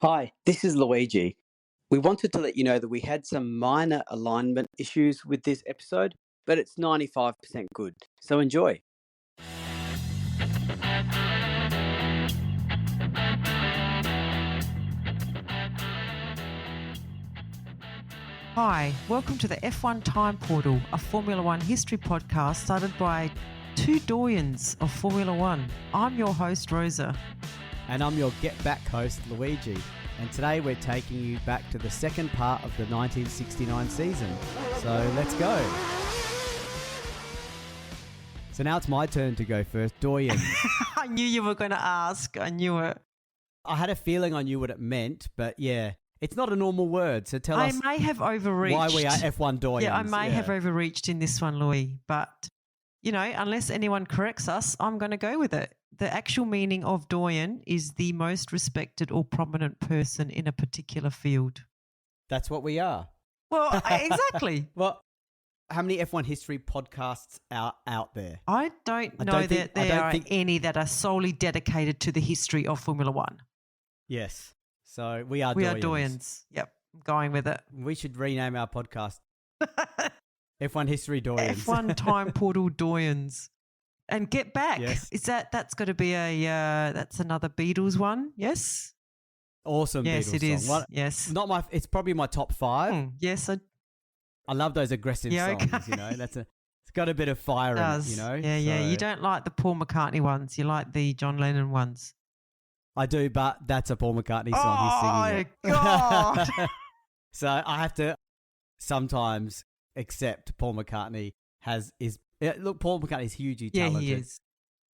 Hi, this is Luigi. We wanted to let you know that we had some minor alignment issues with this episode, but it's 95% good. So enjoy. Hi, welcome to the F1 Time Portal, a Formula One history podcast started by two doyens of Formula One. I'm your host, Rosa. And I'm your Get Back host, Luigi. And today we're taking you back to the second part of the 1969 season. So let's go. So now it's my turn to go first. Doyens. I knew you were going to ask. I knew it. I had a feeling I knew what it meant, but yeah, it's not a normal word. So tell us I may have overreached. why we are F1 doyens. Yeah, I may have overreached in this one, Louis. But, you know, unless anyone corrects us, I'm going to go with it. The actual meaning of doyen is the most respected or prominent person in a particular field. That's what we are. Well, exactly. Well, how many F1 history podcasts are out there? I don't know that there are any that are solely dedicated to the history of Formula One. Yes. So we are doyens. We are doyens. Yep. I'm going with it. We should rename our podcast F1 History Doyens. F1 Time Portal Doyens. And Get Back. Yes. That's got to be that's another Beatles one, yes? Awesome yes, Beatles it is. song. Yes. It's probably my top 5. Yes. I love those aggressive songs, okay. you know. It's got a bit of fire in it, you know. Yeah, yeah. You don't like the Paul McCartney ones. You like the John Lennon ones. I do, but that's a Paul McCartney song. He's singing it. Oh, my God. So I have to sometimes accept Paul McCartney look, Paul McCartney's hugely talented. Yeah,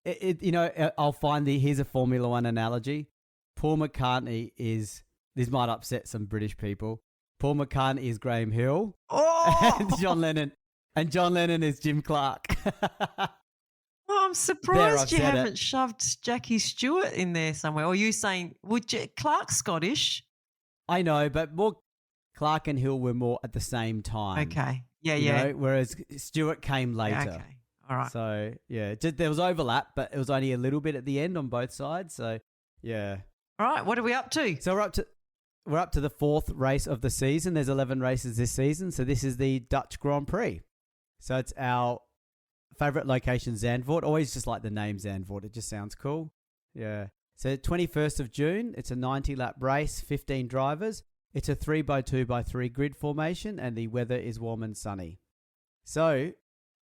he is. You know, I'll find here's a Formula One analogy. Paul McCartney this might upset some British people. Paul McCartney is Graham Hill. Oh! And John Lennon is Jim Clark. Well, I'm surprised you haven't shoved Jackie Stewart in there somewhere. Or you saying, Clark's Scottish? I know, but more Clark and Hill were more at the same time. Okay. Yeah, you yeah. know, whereas Stewart came later. Yeah, okay. All right. So, yeah, there was overlap, but it was only a little bit at the end on both sides. So, yeah. All right. What are we up to? So we're up to the 4th race of the season. There's 11 races this season. So this is the Dutch Grand Prix. So it's our favorite location, Zandvoort. Always just like the name Zandvoort. It just sounds cool. Yeah. So 21st of June, it's a 90-lap race, 15 drivers. It's a 3x2x3 grid formation, and the weather is warm and sunny. So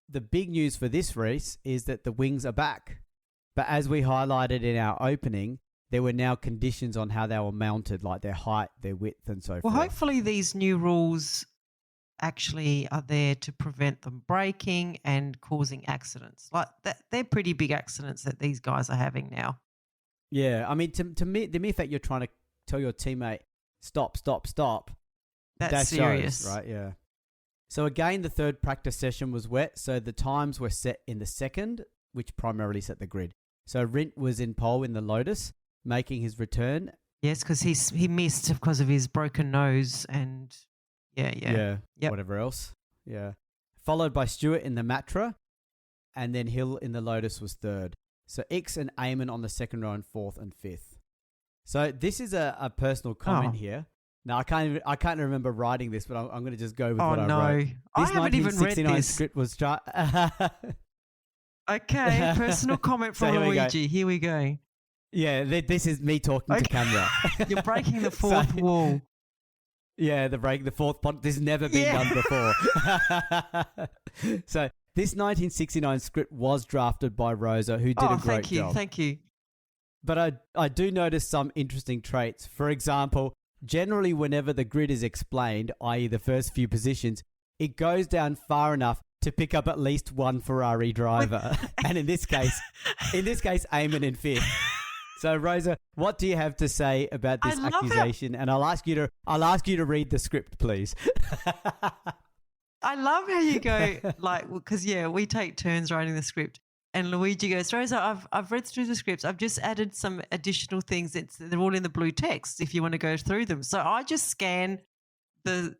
the big news for this race is that the wings are back. But as we highlighted in our opening, there were now conditions on how they were mounted, like their height, their width, and so forth. Well, hopefully these new rules actually are there to prevent them breaking and causing accidents. Like they're pretty big accidents that these guys are having now. Yeah, I mean, to me, the mere fact you're trying to tell your teammate, stop. That's serious. Shows, right? Yeah. So again, the third practice session was wet, so the times were set in the second, which primarily set the grid. So Rindt was in pole in the Lotus, making his return. Yes, because he missed because of his broken nose and whatever else. Yeah. Followed by Stewart in the Matra, and then Hill in the Lotus was third. So X and Eamon on the second row and 4th and 5th. So this is a personal comment here. Now I can't remember writing this, but I'm going to just go with what I wrote. I haven't even read this. Script was Okay, personal comment from Luigi. Here we go. Yeah, this is me talking to camera. You're breaking the fourth wall. Yeah, the fourth pod. This has never been done before. So this 1969 script was drafted by Rosa, who did a great job. Thank you. But I do notice some interesting traits. For example, generally whenever the grid is explained, i.e. the first few positions, it goes down far enough to pick up at least one Ferrari driver. And in this case, Eamon in 5th. So Rosa, what do you have to say about this accusation? And I'll ask you to read the script, please. I love how you go because we take turns writing the script. And Luigi goes, Rosa, I've read through the scripts. I've just added some additional things. They're all in the blue text if you want to go through them. So I just scan the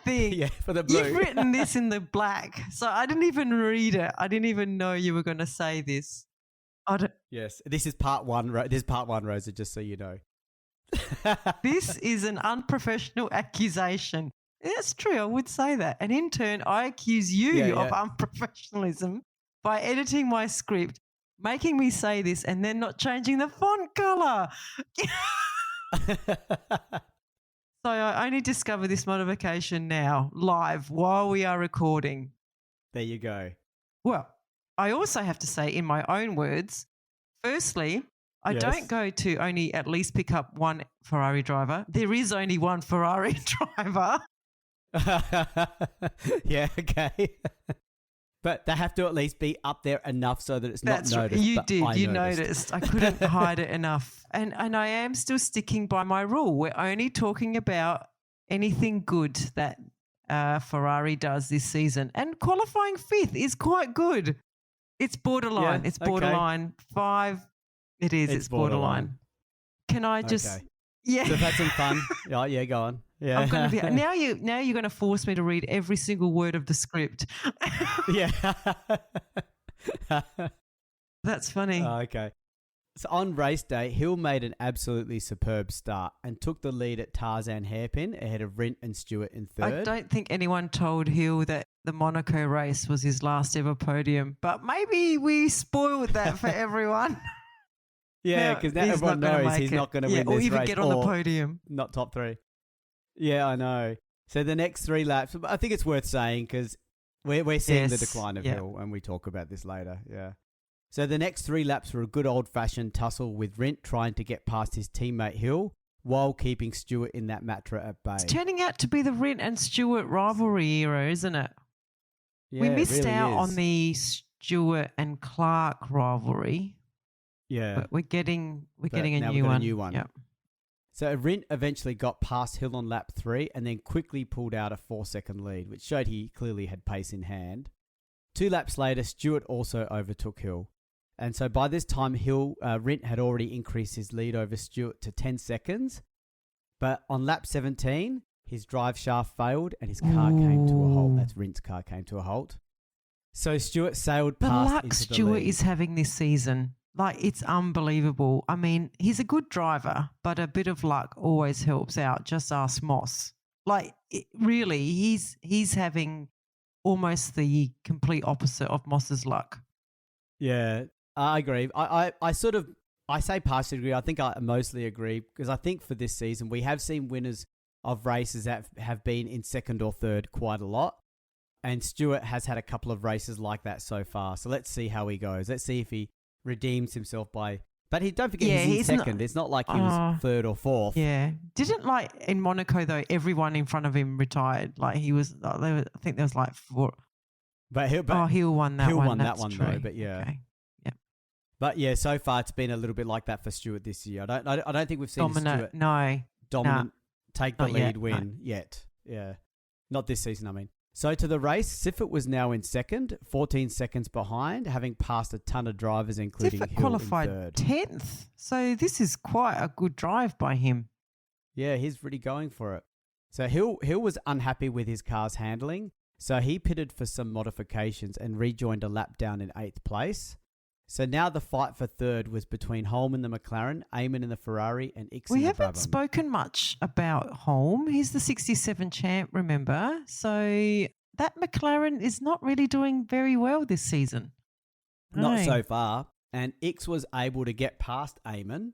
thing. Yeah, for the blue. You've written this in the black. So I didn't even read it. I didn't even know you were going to say this. Yes, this is part one. This is part one, Rosa, just so you know. This is an unprofessional accusation. That's true. I would say that. And in turn, I accuse you of unprofessionalism by editing my script, making me say this, and then not changing the font color. So I only discovered this modification now, live, while we are recording. There you go. Well, I also have to say, in my own words, firstly, I don't go to only at least pick up one Ferrari driver. There is only one Ferrari driver. Yeah, okay. But they have to at least be up there enough so that it's not noticed. You did. You noticed. I couldn't hide it enough. And I am still sticking by my rule. We're only talking about anything good that Ferrari does this season. And qualifying fifth is quite good. It's borderline. Yeah, it's borderline. 5. It is. It's borderline. Can I just... Okay. Yeah. So we've had some fun. Yeah, go on. Yeah. I'm gonna be, now you're going to force me to read every single word of the script. Yeah. That's funny. Okay. So on race day, Hill made an absolutely superb start and took the lead at Tarzan hairpin ahead of Rindt and Stewart in third. I don't think anyone told Hill that the Monaco race was his last ever podium, but maybe we spoiled that for everyone. Yeah, because now everyone knows he's not going to win this or even race get on the podium. Not top 3. Yeah, I know. So the next 3 laps, I think it's worth saying because we're seeing the decline of Hill, and we talk about this later. Yeah. So the next 3 laps were a good old-fashioned tussle with Rindt trying to get past his teammate Hill while keeping Stewart in that Matra at bay. It's turning out to be the Rindt and Stewart rivalry era, isn't it? Yeah, we missed really out is. on the Stewart and Clark rivalry. Yeah. But we're getting a now new we've got one. a new one. Yep. So Rindt eventually got past Hill on lap 3 and then quickly pulled out a 4-second lead, which showed he clearly had pace in hand. 2 laps later, Stewart also overtook Hill. And so by this time, Rindt had already increased his lead over Stewart to 10 seconds. But on lap 17, his drive shaft failed and his car came to a halt. That's Rindt's car came to a halt. So Stewart sailed The past luck into the Stewart lead. is having this season, like, it's unbelievable. I mean, he's a good driver, but a bit of luck always helps out. Just ask Moss. Like, really, he's having almost the complete opposite of Moss's luck. Yeah, I agree. I say partially agree. I think I mostly agree because I think for this season we have seen winners of races that have been in second or third quite a lot. And Stewart has had a couple of races like that so far. So let's see how he goes. Let's see if he redeems himself by... But don't forget he's in second. It's not like he was third or fourth. Yeah. Didn't, like, in Monaco, though, everyone in front of him retired. Like, he was... I think there was, like, 4... Hill won that one. Hill won That's that one, true. though. But, yeah. Okay. Yep. But, yeah, so far it's been a little bit like that for Stewart this year. I don't think we've seen Stewart dominant take the lead win yet. Yeah. Not this season, I mean. So to the race, Siffert was now in second, 14 seconds behind, having passed a ton of drivers, including Siffert Hill qualified in third. 10th. So this is quite a good drive by him. Yeah, he's really going for it. So Hill was unhappy with his car's handling, so he pitted for some modifications and rejoined a lap down in 8th place. So now the fight for third was between Holm in the McLaren, Eamon in the Ferrari, and Ix in the Brabham. We haven't spoken much about Holm. He's the 67 champ, remember? So that McLaren is not really doing very well this season. Not so far. And Ix was able to get past Eamon,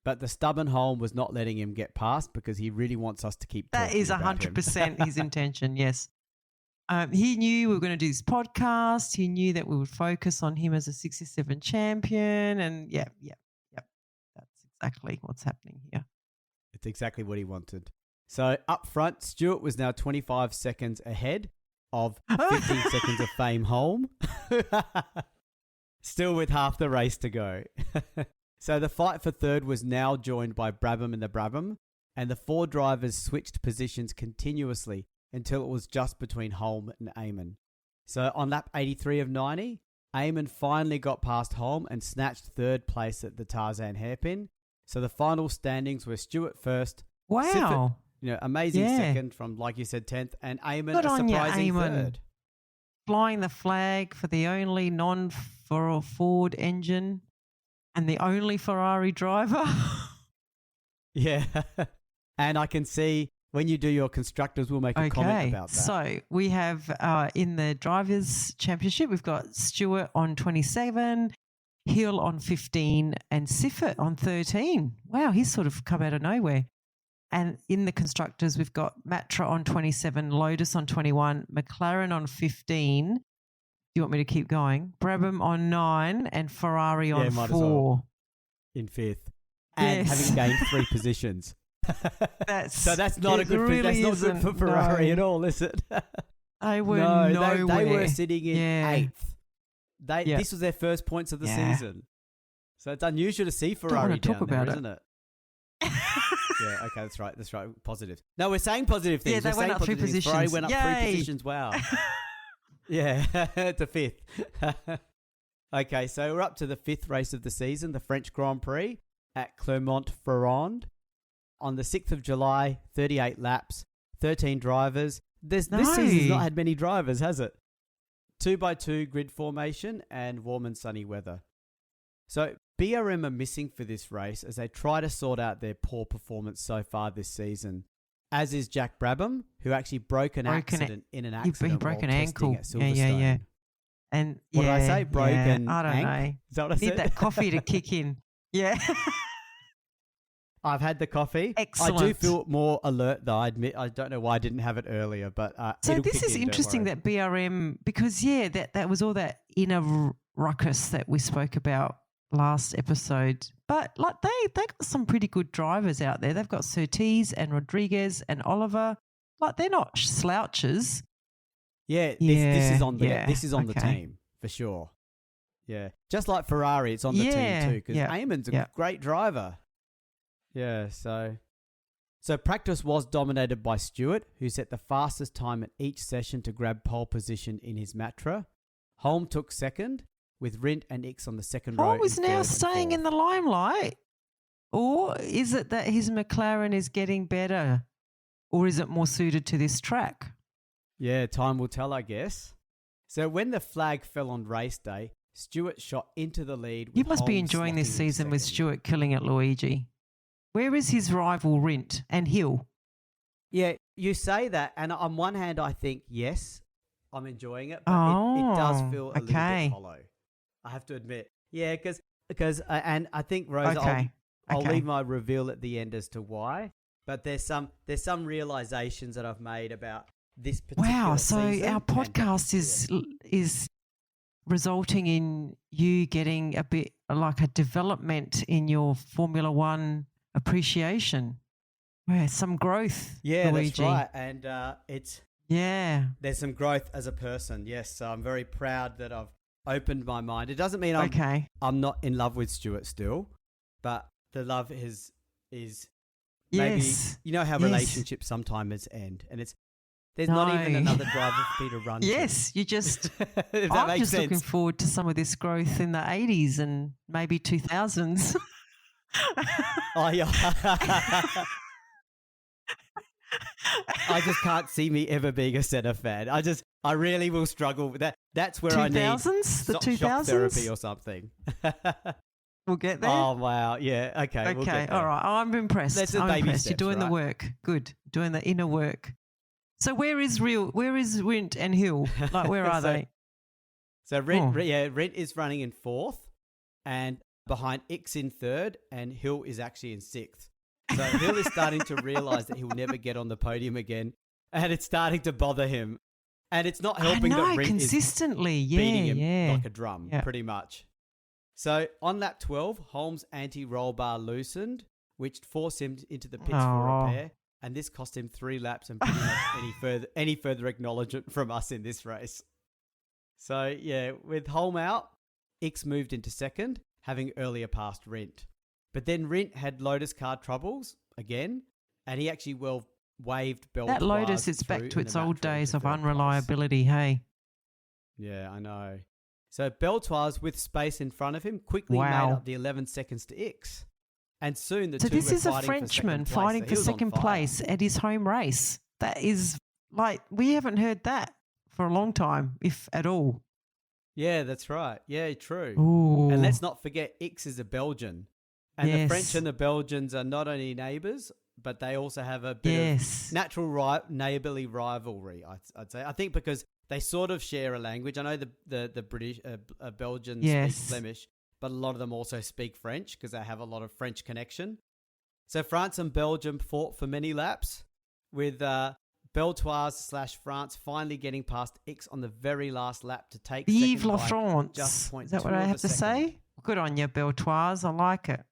but the stubborn Holm was not letting him get past because he really wants us to keep talking That is about him. 100% his intention, yes. He knew we were going to do this podcast. He knew that we would focus on him as a 67 champion. And yeah. That's exactly what's happening here. It's exactly what he wanted. So up front, Stewart was now 25 seconds ahead of 15 seconds of fame Holm. Still with half the race to go. So the fight for third was now joined by Brabham in the Brabham, and the 4 drivers switched positions continuously until it was just between Holm and Eamon. So on lap 83 of 90, Eamon finally got past Holm and snatched third place at the Tarzan hairpin. So the final standings were Stewart first. Wow. Siffert, amazing second from, like you said, 10th. And Eamon Good a on you, surprising Eamon. third. Flying the flag for the only non-Ford engine and the only Ferrari driver. Yeah. And I can see when you do your constructors, we'll make a comment about that. So we have in the Drivers' Championship, we've got Stewart on 27, Hill on 15 and Siffert on 13. Wow, he's sort of come out of nowhere. And in the Constructors, we've got Matra on 27, Lotus on 21, McLaren on 15. Do you want me to keep going? Brabham on 9 and Ferrari on 4. Well. In 5th. And having gained 3 positions. So that's not a good really that's not good for Ferrari at all, is it? They were nowhere. They were sitting in 8th. This was their first points of the season. So it's unusual to see Ferrari down there, isn't it? Yeah, okay, that's right. Positive. No, we're saying positive things. Yeah, they went up 3 positions. Ferrari went up 3 positions. Wow. Yeah, to 5th. Okay, so we're up to the 5th race of the season, the French Grand Prix at Clermont-Ferrand. On the 6th of July, 38 laps, 13 drivers. This season's not had many drivers, has it? 2x2 grid formation and warm and sunny weather. So BRM are missing for this race as they try to sort out their poor performance so far this season, as is Jack Brabham, who actually broke an accident in an accident he broke while an ankle at Silverstone. Yeah. And what did I say? Broken I don't know. Is that what I said? Need that coffee to kick in. Yeah. I've had the coffee. Excellent. I do feel more alert, though. I admit I don't know why I didn't have it earlier, but so this is interesting that BRM, because that was all that inner ruckus that we spoke about last episode. But like they got some pretty good drivers out there. They've got Surtees and Rodriguez and Oliver. Like they're not slouches. Yeah, this is on the team for sure. Yeah, just like Ferrari, it's on the team too because Eamon's a great driver. Yeah, so practice was dominated by Stewart, who set the fastest time at each session to grab pole position in his Matra. Holm took second, with Rindt and X on the second row. Holm is now staying in the limelight. Or is it that his McLaren is getting better? Or is it more suited to this track? Yeah, time will tell, I guess. So when the flag fell on race day, Stewart shot into the lead. You must be enjoying this season with Stewart killing it, Luigi. Where is his rival Rindt and Hill? Yeah, you say that, and on one hand, I think, yes, I'm enjoying it, but it does feel a little bit hollow. I have to admit. Yeah, because and I think, Rosa, I'll leave my reveal at the end as to why, but there's some realizations that I've made about this particular season. So our podcast is resulting in you getting a bit like a development in your Formula One appreciation. Yeah, some growth. Yeah, Luigi. That's right. And there's some growth as a person. Yes, so I'm very proud that I've opened my mind. It doesn't mean I'm not in love with Stewart still, but the love is maybe you know how relationships sometimes end, and there's not even another driver for me to run. Yes, you just. I'm just looking forward to some of this growth in the 80s and maybe 2000s. Oh yeah. I just can't see me ever being a Senna fan. I really will struggle with that. That's where I need shock therapy or something. We'll get there. Oh wow, yeah, okay. Okay, we'll get there. all right. I'm impressed. I'm impressed. You're doing the work. Good, doing the inner work. So where is Rindt and Hill? Like where are they? So Rindt is running in 4th, and behind X in 3rd, and Hill is actually in 6th. So Hill is starting to realise that he'll never get on the podium again, and it's starting to bother him. And it's not helping that Rindt consistently is beating him like a drum, pretty much. So on lap 12, Holmes' anti-roll bar loosened, which forced him into the pits for repair, and this cost him 3 laps and pretty much any further acknowledgement from us in this race. So yeah, with Holm out, X moved into 2nd, having earlier passed Rindt. But then Rindt had Lotus car troubles again, and he actually waved Bell. That Lotus is back to its old days of unreliability, hey? Yeah, I know. So Beltoise, with space in front of him, quickly made up the 11 seconds to X. And soon the two were fighting for second place. So this is a Frenchman fighting for second place at his home race. That is like, we haven't heard that for a long time, if at all. Yeah, that's right. Yeah, true. Ooh. And let's not forget, X is a Belgian. And the Yes. French and the Belgians are not only neighbours, but they also have a bit of natural neighbourly rivalry, I'd say. I think because they sort of share a language. I know the British, Belgians speak Flemish, but a lot of them also speak French because they have a lot of French connection. So France and Belgium fought for many laps, with Beltoise/France finally getting past X on the very last lap to take Vive second la by France. just 0.2 Is that what I of have a to second. say? Good on you, Beltoise. I like it.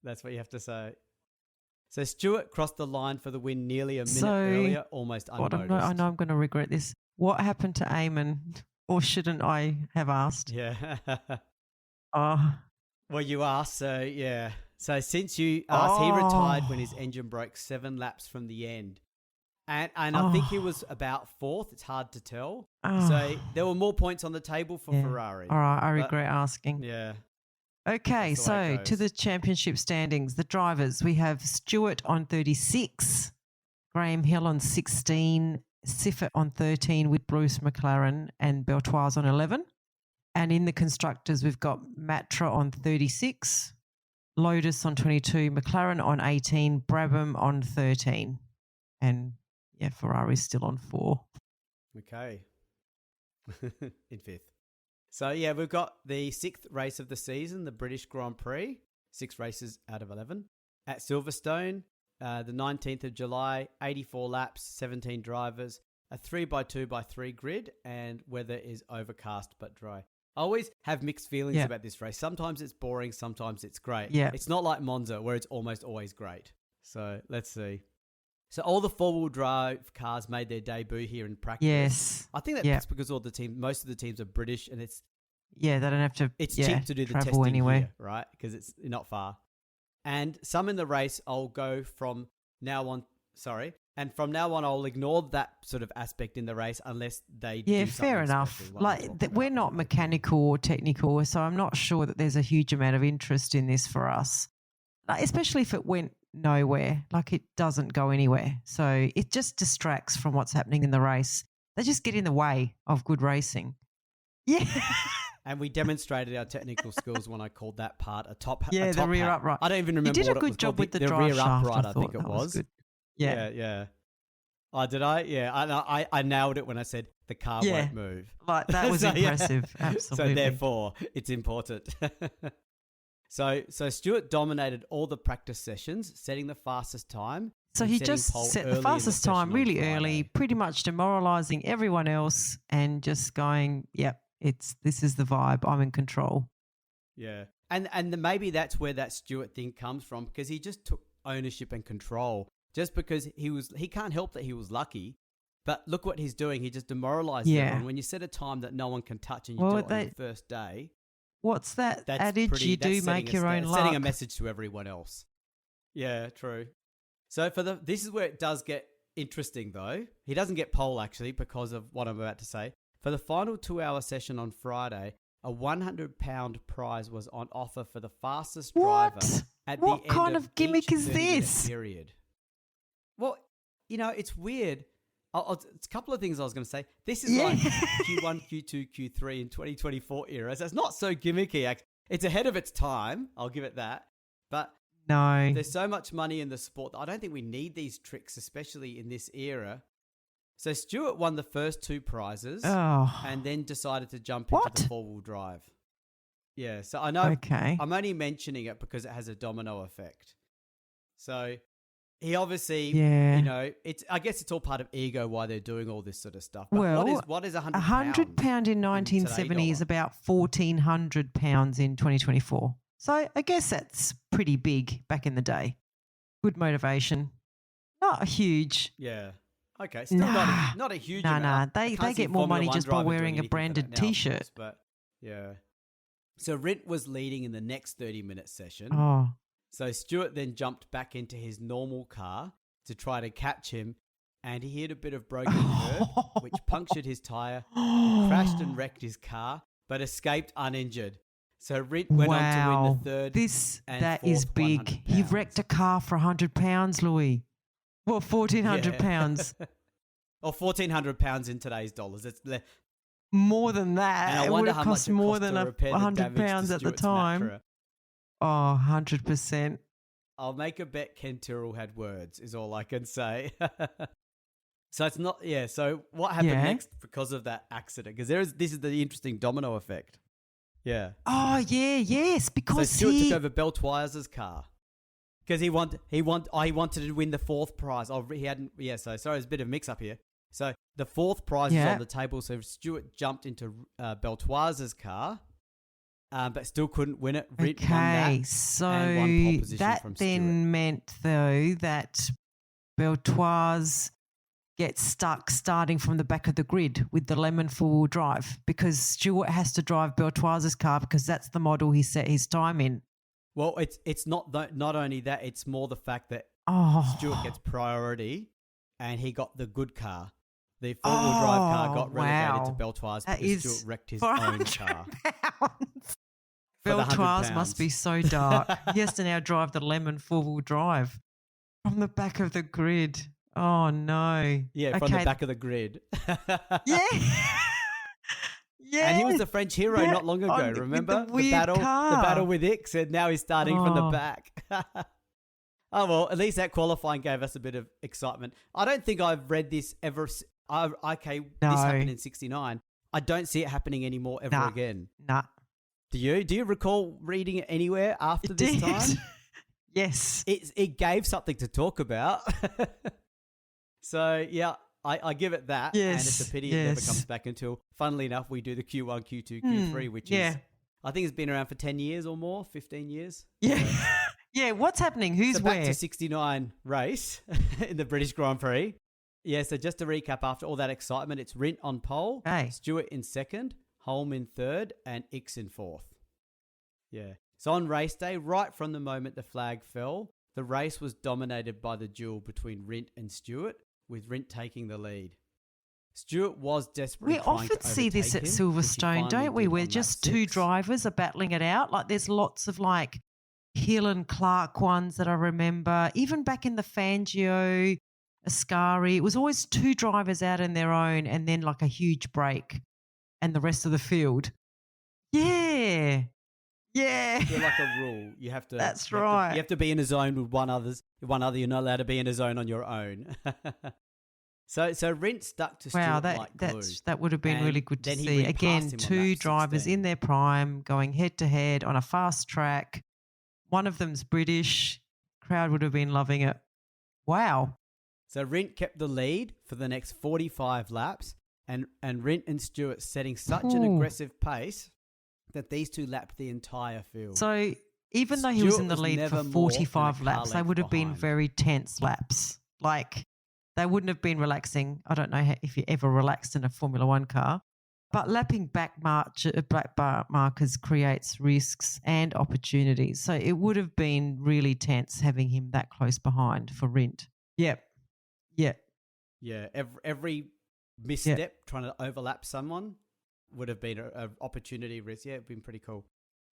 That's what you have to say. So Stewart crossed the line for the win nearly a minute earlier, almost unnoticed. I know I'm going to regret this. What happened to Eamon? Or shouldn't I have asked? Yeah. Oh. Well, you asked, so yeah. So since you asked, he retired when his engine broke 7 laps from the end. And I think he was about 4th. It's hard to tell. So there were more points on the table for Ferrari. All right, I regret asking. Yeah. Okay, so to the championship standings, the drivers, we have Stewart on 36, Graham Hill on 16, Siffert on 13 with Bruce McLaren and Beltoise on 11. And in the constructors, we've got Matra on 36, Lotus on 22, McLaren on 18, Brabham on 13. And Ferrari's still on 4. Okay. In 5th. So, we've got the 6th race of the season, the British Grand Prix, 6 races out of 11, at Silverstone, the 19th of July, 84 laps, 17 drivers, a 3x2x3 grid, and weather is overcast but dry. I always have mixed feelings about this race. Sometimes it's boring, sometimes it's great. Yeah. It's not like Monza, where it's almost always great. So, let's see. So all the 4-wheel drive cars made their debut here in practice. Yes. I think that's because most of the teams are British, and they don't have to. It's cheap to do the testing anywhere. here, right? Because it's not far. And some in the race, I'll go from now on. And from now on, I'll ignore that sort of aspect in the race unless they do something fair enough. special, Like we're not mechanical or technical, so I'm not sure that there's a huge amount of interest in this for us, especially if it went nowhere. Like it doesn't go anywhere, so it just distracts from what's happening in the race. They just get in the way of good racing. Yeah. And we demonstrated our technical skills when I called that part a top. Yeah, the rear upright. I don't even remember. You did what a good it was job called. with the drive rear shaft. upright. I think it was. Good. Yeah. Oh, did I? Yeah, I nailed it when I said the car won't move. Like that was impressive. Absolutely. So therefore, it's important. So Stewart dominated all the practice sessions, setting the fastest time. So he just set the fastest time really early, pretty much demoralizing everyone else and just going, this is the vibe. I'm in control. Yeah. And maybe that's where that Stewart thing comes from, because he just took ownership and control. Just because he can't help that he was lucky, but look what he's doing. He just demoralized everyone. When you set a time that no one can touch and you do it on the first day. What's that adage? You do make your own luck. Setting a message to everyone else. Yeah, true. So this is where it does get interesting though. He doesn't get pole actually because of what I'm about to say. For the final 2-hour session on Friday, a £100 prize was on offer for the fastest driver at the end What kind of gimmick is this? Period. Well, it's weird. It's a couple of things I was going to say. This is like Q1, Q2, Q3 in 2024 era. So it's not so gimmicky. It's ahead of its time. I'll give it that. But no, there's so much money in the sport that I don't think we need these tricks, especially in this era. So Stewart won the first 2 prizes and then decided to jump into the 4-wheel drive. Yeah, so I know I'm only mentioning it because it has a domino effect. So he obviously, I guess it's all part of ego why they're doing all this sort of stuff. But what is £100? £100 in 1970 is about £1,400 in 2024. So I guess that's pretty big back in the day. Good motivation. Not huge. Yeah. Okay. Still not a huge amount. They get more money just by wearing a branded T-shirt. But yeah. So Rindt was leading in the next 30-minute session. Oh. So Stewart then jumped back into his normal car to try to catch him, and he hit a bit of broken curb, which punctured his tyre, crashed and wrecked his car, but escaped uninjured. So Rindt went on to win the third that is big. £100. He wrecked a car for £100, Louis. Well, £1,400. Or £1,400 in today's dollars. It's more than that. And I it would wonder have how cost much it more cost than to repair the damage £100 to at the Stewart's time. Matra. Oh, 100%. I'll make a bet Ken Tyrrell had words, is all I can say. So it's not, yeah. So what happened next because of that accident? Because this is the interesting domino effect. Yeah. Oh, yeah, yes. Because so Stewart took over Beltwire's car because he wanted to win the fourth prize. Oh, he hadn't. Yeah. So sorry, there's a bit of a mix up here. So the fourth prize is on the table. So Stewart jumped into Beltwire's car, but still couldn't win it. Rindt won that, so and won pole position that from then Stewart. meant though that Beltoise gets stuck starting from the back of the grid with the lemon four-wheel drive because Stewart has to drive Beltoise's car because that's the model he set his time in. Well, it's not only that, it's more the fact that Stewart gets priority and he got the good car. The four-wheel drive car got relegated to Beltoise because Stewart wrecked his own car. Beltoise must be so dark. He has to now drive the lemon four-wheel drive from the back of the grid. Oh, no. Yeah, from the back of the grid. Yeah. And he was the French hero not long ago, remember? The battle with Ix, and now he's starting from the back. Oh, well, at least that qualifying gave us a bit of excitement. I don't think I've read this ever. This happened in 69. I don't see it happening anymore ever again. Nah. Do you? Do you recall reading it anywhere after this time? Yes. It gave something to talk about. So, yeah, I give it that. Yes. And it's a pity it never comes back until, funnily enough, we do the Q1, Q2, Q3, which is, I think it's been around for 10 years or more, 15 years. Yeah. Yeah, what's happening? Who's back where? to 69 race in the British Grand Prix. Yeah, so just to recap, after all that excitement, it's Rindt on pole, Stewart in second, Holm in third, and Ix in fourth. Yeah. So on race day, right from the moment the flag fell, the race was dominated by the duel between Rindt and Stewart, with Rindt taking the lead. Stewart was desperately trying to overtake him. We often see this at Silverstone, don't we? Where just two drivers are battling it out. Like there's lots of like Hill and Clark ones that I remember. Even back in the Fangio, Ascari, it was always two drivers out in their own and then like a huge break and the rest of the field. Yeah. Yeah. You're like a rule. You have to. That's right. You have to be in a zone with one other. You're not allowed to be in a zone on your own. So Rindt stuck to Stewart like glue. That would have been really good to see. Again, two drivers in their prime going head to head on a fast track. One of them's British. Crowd would have been loving it. Wow. So Rindt kept the lead for the next 45 laps, and Rindt and Stewart setting such an aggressive pace that these two lapped the entire field. So even though he was in the lead for 45 laps, they would have been very tense laps. Like they wouldn't have been relaxing. I don't know if you ever relaxed in a Formula One car. But lapping back markers creates risks and opportunities. So it would have been really tense having him that close behind for Rindt. Yep. Yeah, every misstep trying to overlap someone would have been an opportunity risk. Yeah, it'd been pretty cool.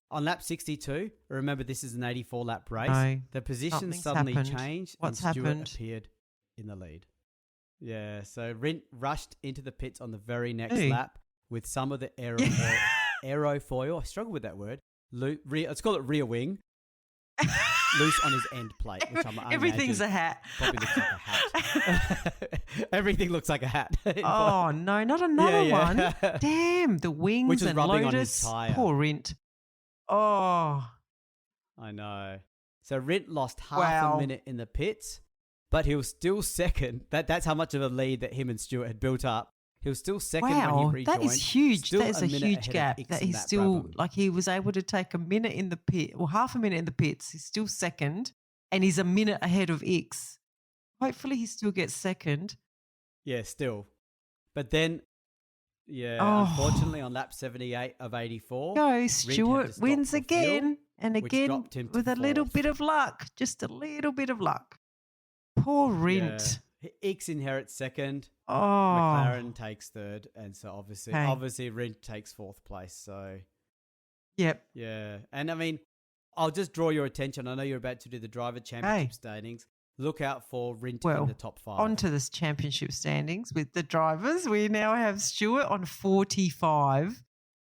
On lap 62, remember this is an 84-lap race. No, the position suddenly changed and Stewart appeared in the lead. Yeah, so Rindt rushed into the pits on the very next lap with some of the aerofoil. I struggle with that word. Let's call it rear wing. Loose on his end plate, which everything's a hat. Probably looks like a hat. Everything looks like a hat. Oh no, not another one! Damn, the wings which is and rubbing Lotus. On his tire. Poor Rindt. Oh, I know. So Rindt lost half a minute in the pits, but he was still second. That's how much of a lead that him and Stewart had built up. He was still second when he rejoined. That is huge. That is a huge gap. That he's still Brabham. like he was able to take a minute in the pit, or half a minute in the pits. He's still second, and he's a minute ahead of Ix. Hopefully, he still gets second. Yeah, still. But then, unfortunately, on lap 78 of 84, Stewart wins again and again with a little bit of luck, just a little bit of luck. Poor Rindt. Yeah. Ix inherits second. Oh. McLaren takes third, and so obviously Rindt takes fourth place. So, yep. Yeah, and I mean, I'll just draw your attention. I know you're about to do the driver championship standings. Look out for Rindt in the top 5. On to this championship standings with the drivers. We now have Stewart on 45,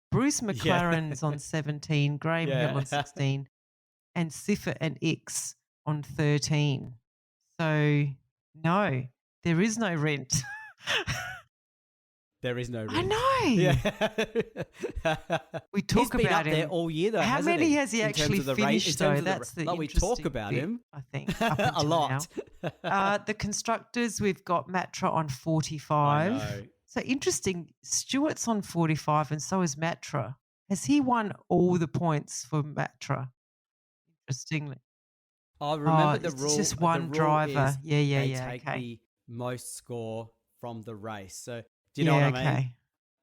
Bruce McLaren's on 17, Graham Hill on 16, and Siffert and Ix on 13. So, no, there is no Rindt. There is no Rindt. I know. Yeah. We talk He's been about up him. there all year, though. How hasn't many has he in terms actually of the finished, in terms though? of the That's the like we talk interesting about bit, him I think, up a until lot. now. The constructors, we've got Matra on I 45. know. So interesting. Stewart's on 45, and so is Matra. Has he won all the points for Matra? Interestingly. I remember the it's rule. just the one rule driver. is Yeah, they take okay. the most score from the race. So do you know what I mean? Okay.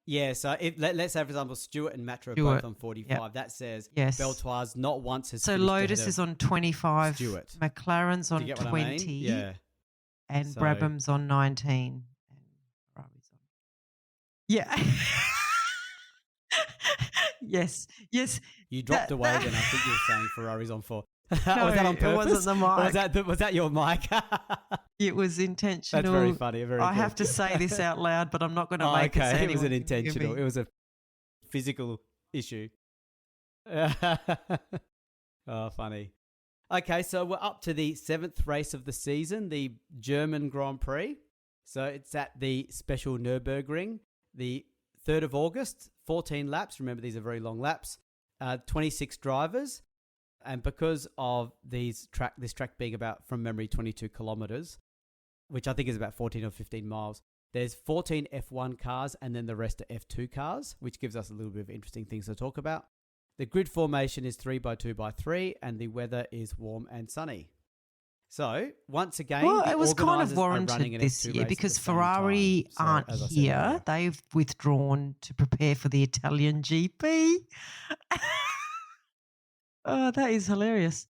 Yeah. So if let's say, for example, Stewart and Matra are Stewart, both on 45. yep. That says Yes. Beltoise not once has So finished Lotus ahead is of on 25. Stewart. McLaren's Do on you get what 20. I mean? Yeah. And So- Brabham's on 19. And Ferrari's on. Yeah. Yes. You dropped away then. I think you were saying Ferrari's on 4. Was No, that on it purpose? wasn't the Or mic. was that your mic? It was intentional. That's very funny. Very I good. have to say this out loud, but I'm not going to Oh, make it. So okay. It was anyone an can hear intentional. me. It was a physical issue. Oh, funny. Okay, so we're up to the 7th race of the season, the German Grand Prix. So it's at the special Nürburgring, the 3rd of August, 14 laps. Remember, these are very long laps. 26 drivers. And because of this track being about, from memory, 22 kilometers, which I think is about 14 or 15 miles, there's 14 F1 cars and then the rest are F2 cars, which gives us a little bit of interesting things to talk about. The grid formation is 3x2x3 and the weather is warm and sunny. So, once again, Well, the it was kind of organisers are running warranted an this F2 year race because at the same Ferrari time. So, aren't as I said here. earlier. They've withdrawn to prepare for the Italian GP. Oh, that is hilarious.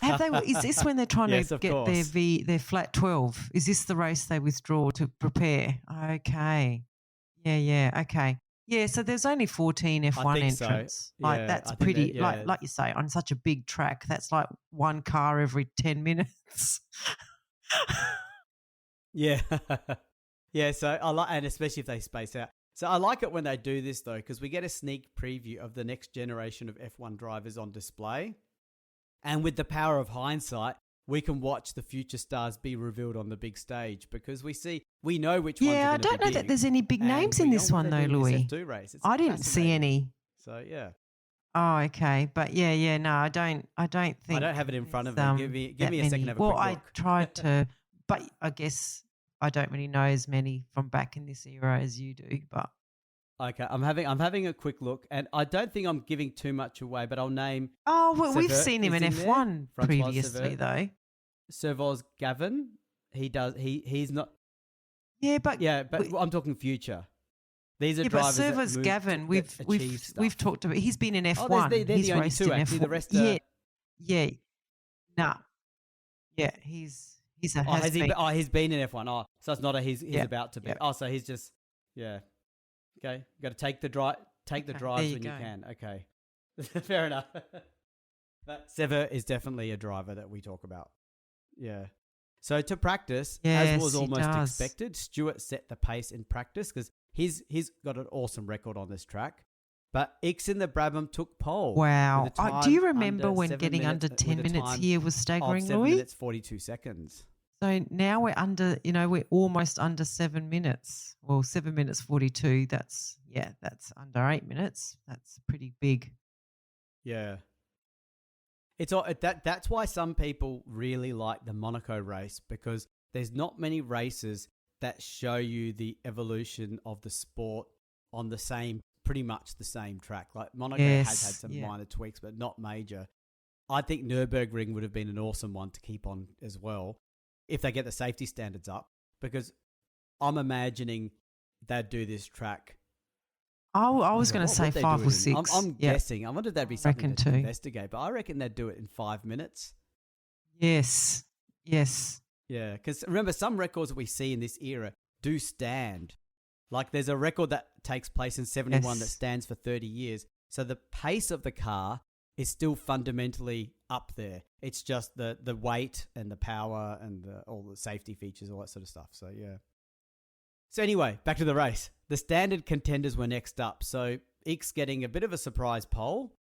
Have they? Is this when they're trying Yes, to of get course. their flat 12? Is this the race they withdraw to prepare? Okay. Yeah. Okay. Yeah. So there's only 14 F1 think so. entrants. Yeah, Like that's I think pretty. that- yeah. Like you say, on such a big track, that's like one car every 10 minutes. Yeah. Yeah, so I like, and especially if they space out. So I like it when they do this though, because we get a sneak preview of the next generation of F1 drivers on display. And with the power of hindsight, we can watch the future stars be revealed on the big stage because we know which ones are Yeah, I going to be don't know that big, there's any big and names we in know this what one they're though, doing in Louis. this F2 race. It's I didn't see fascinating. any. So yeah. Oh, okay. But yeah, no, I don't think I don't have it in front of me. there's, Give me a second to have a quick I look. tried to, but I guess I don't really know as many from back in this era as you do. But Okay, I'm having a quick look, and I don't think I'm giving too much away, but I'll name we've Sever seen him is in in there. F1 Francois previously, Sever. though. Servoz Gavin. He's not. Yeah, but I'm talking future. These are but drivers that Servoz move Gavin, that achieve we've stuff. talked about. He's been in F1. Oh, they're he's the only raced two in actually. F1. The rest are. Yeah. Nah. Yeah, he's a Oh, has been. he's been in F1. Oh, so it's not a he's Yeah, about to be. yeah. Oh, so he's just Okay, got to take the drives there you when you go. can. Okay, fair enough. But Sever is definitely a driver that we talk about. Yeah. So to practice, as Yes, was he almost does. expected, Stewart set the pace in practice because he's got an awesome record on this track. But Ix in the Brabham took pole. Wow. with a time Do you remember under when 7 getting minutes- under 10 with a minutes time here was of staggering, 7 Louis? minutes 42 seconds. So now we're we're almost under 7 minutes. Well, 7 minutes 42. That's under 8 minutes. That's pretty big. Yeah. It's all that's why some people really like the Monaco race because there's not many races that show you the evolution of the sport on pretty much the same track. Like Monaco has had some minor tweaks, but not major. I think Nürburgring would have been an awesome one to keep on as well if they get the safety standards up, because I'm imagining they'd do this track. I was going to What say would they 5 do or it in? 6. I'm guessing. I wonder if that'd be something reckon to too. investigate, but I reckon they'd do it in 5 minutes. Yes. Yeah, because remember, some records that we see in this era do stand. Like there's a record that takes place in 71 that Yes. stands for 30 years. So the pace of the car is still fundamentally up there. It's just the weight and the power and all the safety features, all that sort of stuff. So, yeah. So anyway, back to the race. The standard contenders were next up. So Ix getting a bit of a surprise pole.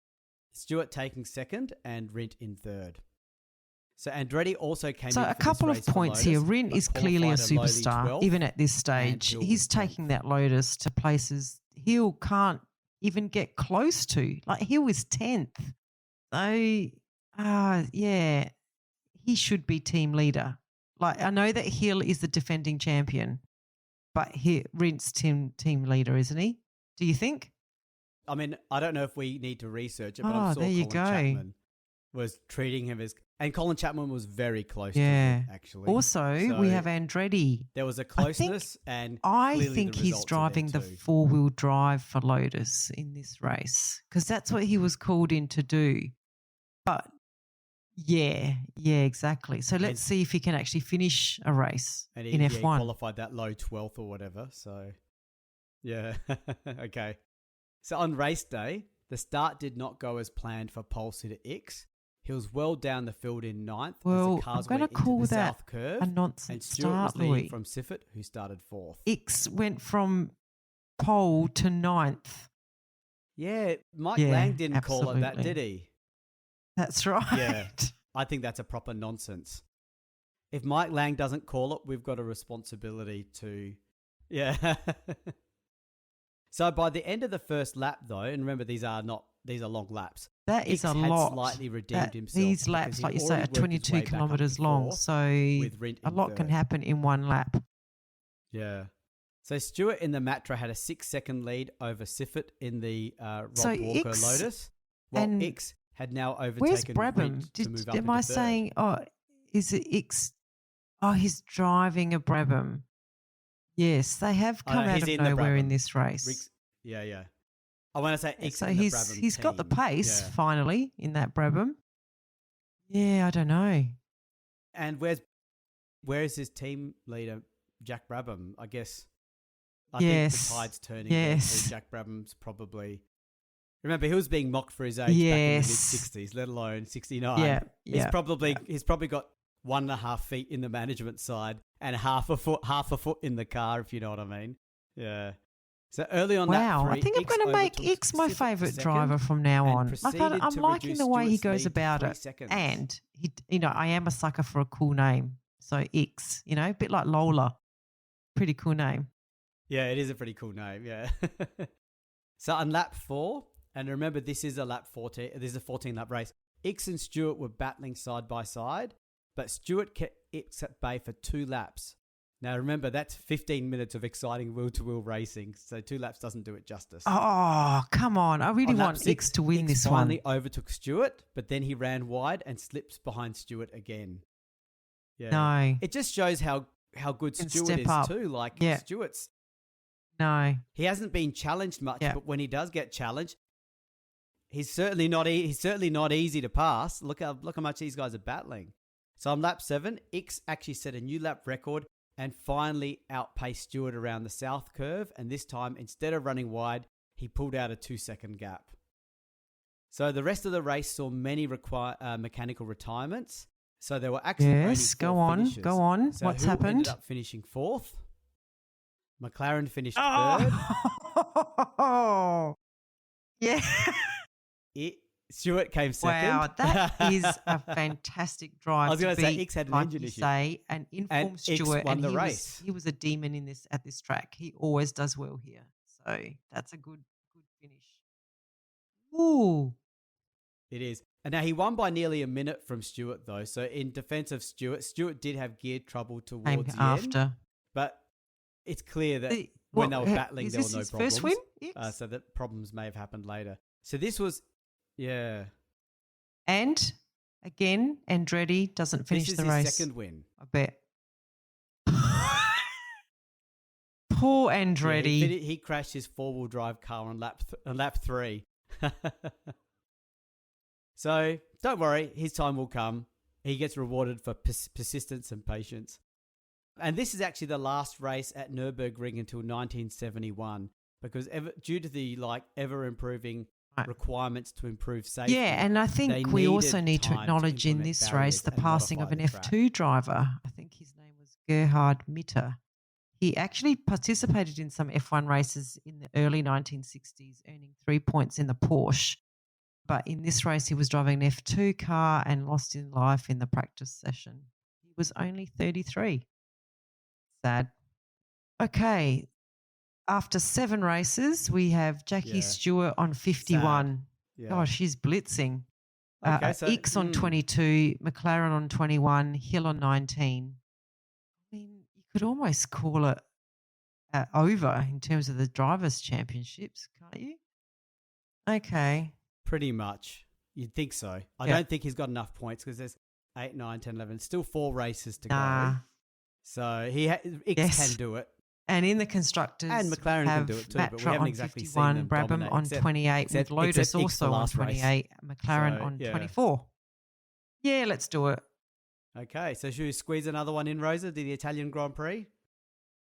Stewart taking second and Rindt in third. So Andretti also came So in a for couple this of race points for here. Lotus, Rindt but is clearly a qualified lowly superstar, 12th, even at this and stage. Hill He's was taking 10th. that Lotus to places Hill can't even get close to. Like Hill is 10th. So, yeah, he should be team leader. Like I know that Hill is the defending champion, but Rindt's team leader, isn't he? Do you think? I mean, I don't know if we need to research it, but Oh, I'm sure there you Colin go. Chapman was treating him as, and Colin Chapman was very close to Yeah. him, actually. Also, So we have Andretti. there was a closeness, and I clearly think the he's results are there driving the too. four-wheel drive for Lotus in this race because that's what he was called in to do. But yeah, exactly. So let's see if he can actually finish a race And in he F1. qualified that low 12th or whatever. So, yeah. Okay. So on race day, the start did not go as planned for pole sitter X. He was well down the field in ninth as Well, the cars I'm going went to into call the that south curve. a And nonsense Stewart start, was leading Louis. from Siffert, who started fourth. X went from pole to ninth. Yeah, Mike Yeah, Lang didn't call it that, absolutely. did he? That's right. Yeah. I think that's a proper nonsense. If Mike Lang doesn't call it, we've got a responsibility to... Yeah. So by the end of the first lap, though, and remember these are long laps. That is X a had lot. slightly redeemed himself. These because laps, he'd like you say, already are worked his 22 way back up kilometres to long. fourth So with Rindt a in lot can third. happen in one lap. Yeah. So Stewart in the Matra had a 6-second lead over Siffert in the Rob So Walker X Lotus, while and X had now Where's overtaken Brabham? Rindt to move up Am into I third. saying, is it X? Oh, he's driving a Brabham. Yes, they have Oh, come no, out he's of in the nowhere in Brabham. this race. Rick's- yeah. I want to say Yeah, X so in the he's Brabham got the team. pace Yeah. finally in that Brabham. Yeah, I don't know. And where is his team leader, Jack Brabham? I guess. I Yes. think the tide's turning. there, Yes. so Jack Brabham's probably. Remember, he was being mocked for his age back in the mid Yes. '60s, let alone '69. Yeah, He's probably got 1.5 feet in the management side and half a foot in the car, if you know what I mean. Yeah. So early on that Wow, three, I think I'm X going to make overtook X my Siffert for favourite second driver from now and on. Like proceeded I'm to liking reduce the way he Stewart's goes lead to about 3 it, seconds. and I am a sucker for a cool name. So X, a bit like Lola, pretty cool name. Yeah, it is a pretty cool name. Yeah. So on lap 4, and remember this is a lap 14. This is a 14-lap race. X and Stewart were battling side by side, but Stewart kept X at bay for 2 laps. Now remember that's 15 minutes of exciting wheel-to-wheel racing, so 2 laps doesn't do it justice. Oh, come on! I really On lap want 6, X to win X this finally one. overtook Stewart, but then he ran wide and slips behind Stewart again. Yeah. No, It just shows how good Can Stewart step is up. too. Like Yeah. Stewart's, no. he hasn't been challenged much, Yeah. but when he does get challenged, he's certainly not easy to pass. Look how much these guys are battling. So on lap 7, X actually set a new lap record and finally outpaced Stewart around the south curve. And this time, instead of running wide, he pulled out a 2-second gap. So the rest of the race saw many mechanical retirements. So there were actually Yes, only 4 finishes. go on. So What's who happened? ended up finishing 4th? McLaren finished 3rd. Oh, yeah. Stewart came second. Wow, that is a fantastic drive. I was going to say beat, X had an like engine you issue. say, an informed X Stewart, won and the he race. was a demon at this track. He always does well here, so that's a good finish. Ooh, It is. And now he won by nearly a minute from Stewart, though. So in defense of Stewart did have gear trouble came towards the after. end. But it's clear that when they were battling, is there were this no his problems. first win? X? So that problems may have happened later. So this was, yeah. And again, Andretti doesn't finish This is the his race. second win. I bet. Poor Yeah, Andretti. he crashed his 4-wheel drive car on lap 3. So don't worry, his time will come. He gets rewarded for persistence and patience. And this is actually the last race at Nürburgring until 1971, because due to the ever improving requirements to improve safety. Yeah, and I think they we also needed need to time to acknowledge in implement this barriers race the and passing of modify an the track. F2 driver. I think his name was Gerhard Mitter. He actually participated in some F1 races in the early 1960s, earning 3 points in the Porsche. but in this race he was driving an F2 car and lost his life in the practice session. He was only 33. Sad. Okay. After 7 races, we have Jackie Stewart on 51. Yeah. Gosh, she's blitzing. Okay, so Ickx on 22, McLaren on 21, Hill on 19. I mean, you could almost call it over in terms of the Drivers' Championships, can't you? Okay. Pretty much. You'd think so. I don't think he's got enough points because there's 8, 9, 10, 11. Still 4 races to go. So Ickx can do it. And in the constructors, and McLaren can do it too, but we haven't exactly seen them Brabham dominate, on 28, with Lotus also on 28, McLaren on 24. Yeah, let's do it. Okay, so should we squeeze another one in, Rosa, the Italian Grand Prix?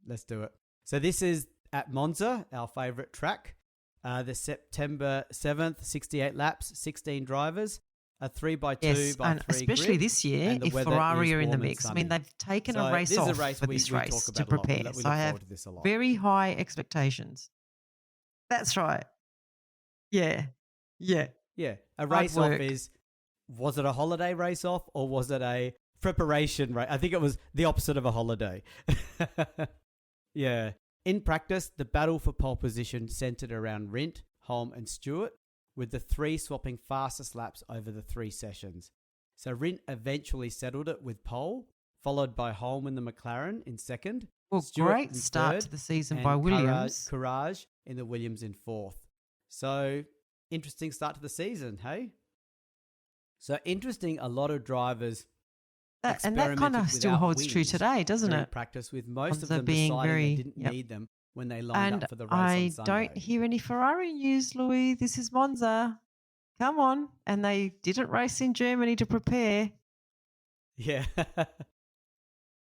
Let's do it. So this is at Monza, our favourite track. The September 7th, 68 laps, 16 drivers, a 3x2 by 3 especially grid, this year, if Ferrari are in the mix. I mean, they've taken a race off for this race to prepare. So I have very high expectations. That's right. Yeah. A race off was it a holiday race off or was it a preparation race? I think it was the opposite of a holiday. Yeah. In practice, the battle for pole position centered around Rindt, Holm and Stewart, with the 3 swapping fastest laps over the 3 sessions. So Rindt eventually settled it with pole, followed by Holm in the McLaren in second. Well, Stewart great start to the season by Williams. Courage in the Williams in fourth. So interesting start to the season, hey? So interesting, a lot of drivers and that kind of still holds true today, doesn't it? Practice with most of them deciding they didn't need them when they lined up for the race on Sunday. I don't hear any Ferrari news, Louis. This is Monza. Come on. And they didn't race in Germany to prepare. Yeah.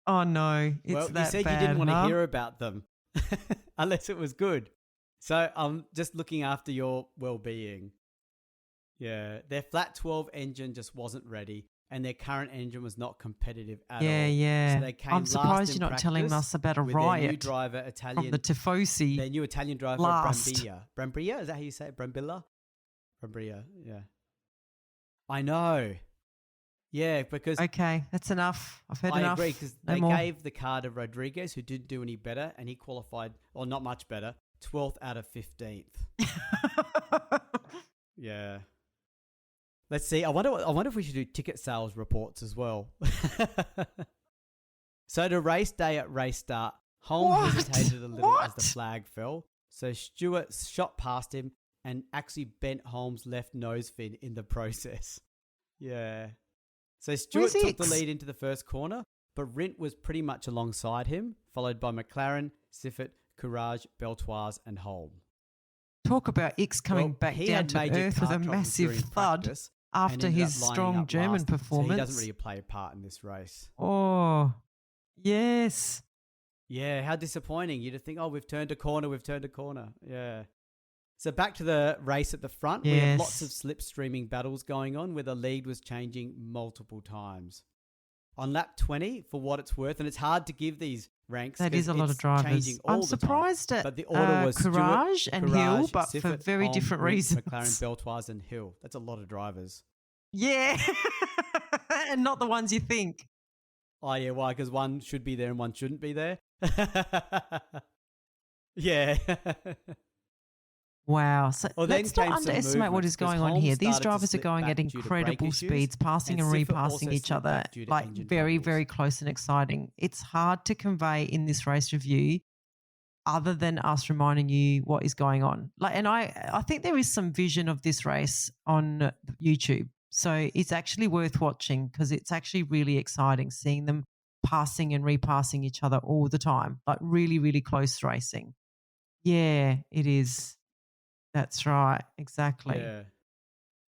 Oh, no. It's well, that you said bad, you didn't want to hear about them unless it was good. So I'm just looking after your well-being. Yeah. Their flat 12 engine just wasn't ready. And their current engine was not competitive at all. Yeah. So they came I'm surprised you're not practice telling us about a with riot their new driver, Italian, from the Tifosi. Their new Italian driver, Brambilla. Brambilla? Is that how you say it? Brambilla? Brambilla, yeah. I know. Yeah, because... Okay, that's enough. I've heard enough. I agree, because they gave the car to Rodriguez, who didn't do any better, and he qualified, or not much better, 12th out of 15th. Yeah. Let's see. I wonder if we should do ticket sales reports as well. So to race day at race start, Holm hesitated a little as the flag fell. So Stewart shot past him and actually bent Holm's left nose fin in the process. Yeah. So Stewart took the lead into the first corner, but Rindt was pretty much alongside him, followed by McLaren, Siffert, Courage, Beltoise and Holm. Talk about Ickx coming back down to earth with a massive thud. After his strong German performance. So he doesn't really play a part in this race. Oh, yes. Yeah, how disappointing. You'd think, we've turned a corner. Yeah. So back to the race at the front. Yes. We have lots of slipstreaming battles going on where the lead was changing multiple times. On lap 20, for what it's worth, and it's hard to give these ranks. That is a lot of drivers. I'm surprised at the order was Courage Stewart, and Hill, but Siffert, for very Holm, different Rindt, reasons. McLaren, Beltoise and Hill. That's a lot of drivers. Yeah. And not the ones you think. Oh, yeah, why? Because one should be there and one shouldn't be there? Yeah. Wow. So let's not underestimate what is going on here. These drivers are going at incredible speeds, passing and repassing each other, like very, very close and exciting. It's hard to convey in this race review other than us reminding you what is going on. And I think there is some vision of this race on YouTube. So it's actually worth watching because it's actually really exciting seeing them passing and repassing each other all the time, like really, really close racing. Yeah, it is. That's right. Exactly. Yeah.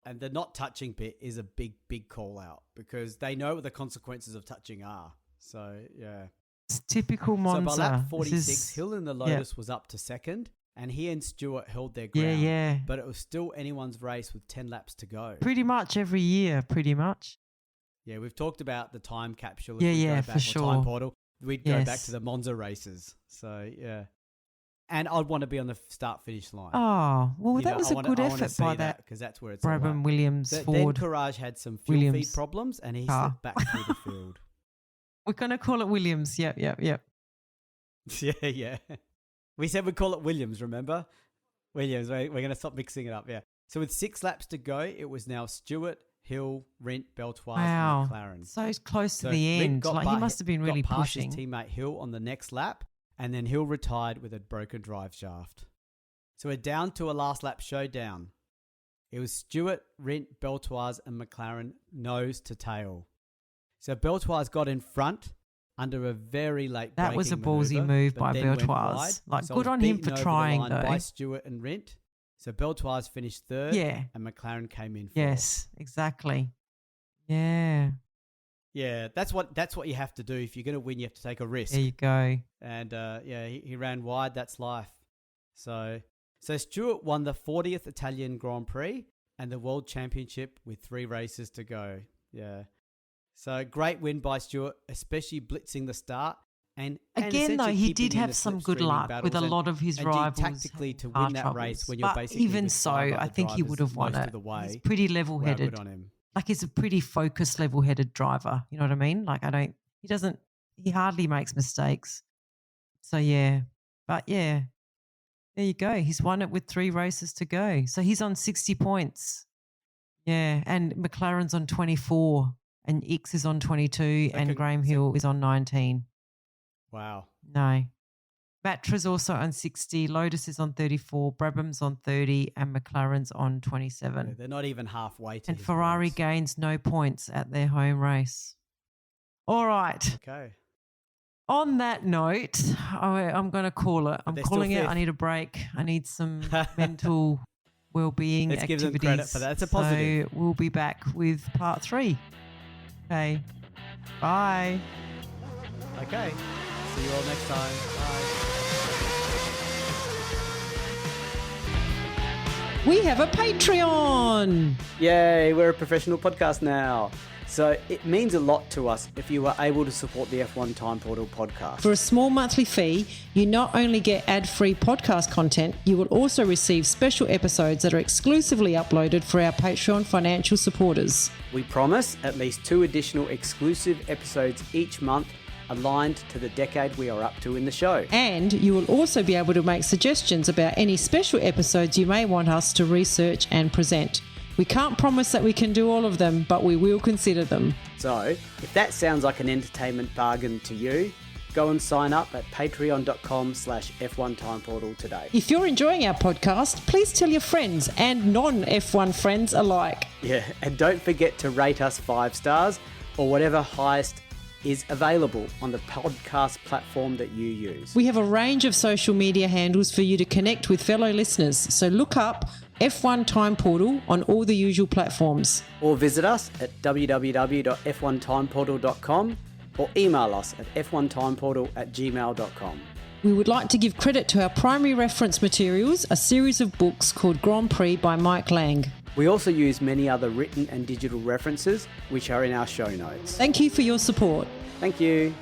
And the not touching bit is a big, big call out because they know what the consequences of touching are. So, yeah. It's typical Monza. So by lap 46, Hill in the Lotus was up to second and he and Stewart held their ground. Yeah. But it was still anyone's race with 10 laps to go. Pretty much every year, pretty much. Yeah, we've talked about the time capsule. Yeah, for sure. Time portal. We'd go back to the Monza races. So, yeah. And I'd want to be on the start-finish line. Oh, well, that was a good effort by that. Because that's where it's all Brabham, at. Williams, Then Ford. Courage had some fuel Williams feed problems and he car. slipped back through the field. We're going to call it Williams. Yep. Yeah. We said we'd call it Williams, remember? Williams, we're going to stop mixing it up, yeah. So with 6 laps to go, it was now Stewart, Hill, Rindt, Beltoise, and McLaren. So close to the Rindt end. got He must have been really got past pushing. his teammate Hill on the next lap, and then Hill retired with a broken drive shaft. So we're down to a last lap showdown. It was Stewart, Rindt, Beltoise, and McLaren nose to tail. So Beltoise got in front under a very late That was a braking ballsy maneuver, move but by then went Beltoise. wide. Like, So good it was on him beaten for over the trying, line though. by Stewart and Rindt. So Beltoise finished third, Yeah. and McLaren came in fourth. Yes, exactly. Yeah. Yeah, that's what you have to do. If you're going to win, you have to take a risk. There you go. And he ran wide. That's life. So Stewart won the 40th Italian Grand Prix and the World Championship with 3 races to go. Yeah. So great win by Stewart, especially blitzing the start. And Again, though, essentially he keeping did in have the some good slipstreaming luck with a battles lot of his and rivals. tactically to having win that car race troubles. when you're But basically even with so, 5 I other think he would drivers have won most it. of the way. He's pretty Well level-headed. good on him. Like, he's a pretty focused, level-headed driver. You know what I mean? Like, he hardly makes mistakes. So, yeah. But, yeah, there you go. He's won it with 3 races to go. So, he's on 60 points. Yeah, and McLaren's on 24, and X is on 22, and Graham Hill is on 19. Wow. No. Matra's also on 60, Lotus is on 34, Brabham's on 30, and McLaren's on 27. Yeah, they're not even halfway to And his Ferrari points. gains no points at their home race. All right. Okay. On that note, I'm going to call it. I'm they're calling still it. I fifth. need a break. I need some mental well-being Let's give activities. them credit for that. It's a positive. So we'll be back with part 3. Okay. Bye. Okay. See you all next time. Bye. We have a Patreon. Yay, we're a professional podcast now. So it means a lot to us if you are able to support the F1 Time Portal podcast. For a small monthly fee, you not only get ad-free podcast content, you will also receive special episodes that are exclusively uploaded for our Patreon financial supporters. We promise at least 2 additional exclusive episodes each month aligned to the decade we are up to in the show. And you will also be able to make suggestions about any special episodes you may want us to research and present. We can't promise that we can do all of them, but we will consider them. So if that sounds like an entertainment bargain to you, go and sign up at patreon.com/F1 Time Portal today. If you're enjoying our podcast, please tell your friends and non-F1 friends alike. Yeah, and don't forget to rate us 5 stars or whatever highest is available on the podcast platform that you use. We have a range of social media handles for you to connect with fellow listeners, so look up F1 Time Portal on all the usual platforms. Or visit us at www.f1timeportal.com or email us at f1timeportal@gmail.com. We would like to give credit to our primary reference materials, a series of books called Grand Prix by Mike Lang. We also use many other written and digital references which are in our show notes. Thank you for your support. Thank you.